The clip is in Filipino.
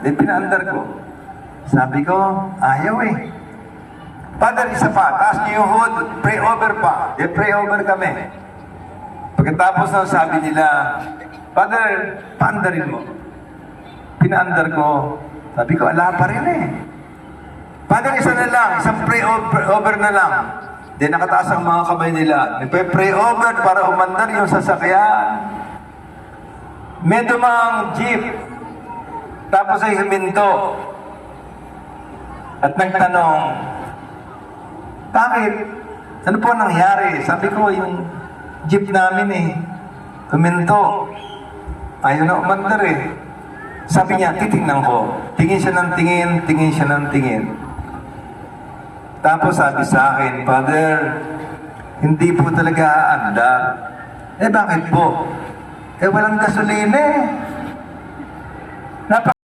Di pinaandar ko. Sabi ko, ayaw eh. Father, isa pa, taas niyo yung hood, pray over pa. Pray over kami. Pagkatapos na sabi nila, Father, paandarin mo. Pinaandar ko. Sabi ko, ala pa rin eh. Father, isa na lang, isang pray over na lang. Di nakataas ang mga kamay nila. Nagpe-pray over para umandar yung sasakyan. May dumang jeep. Tapos ay huminto. At nagtanong, bakit? Ano po nangyari? Sabi ko, yung jeep namin eh, huminto. Ayaw na umandar eh. Sabi niya, titingnan ko. Tingin siya ng tingin, tingin siya ng tingin. Tapos sabi sa akin, Father, hindi po talaga aandar. Eh bakit po? Eh walang gasolina eh.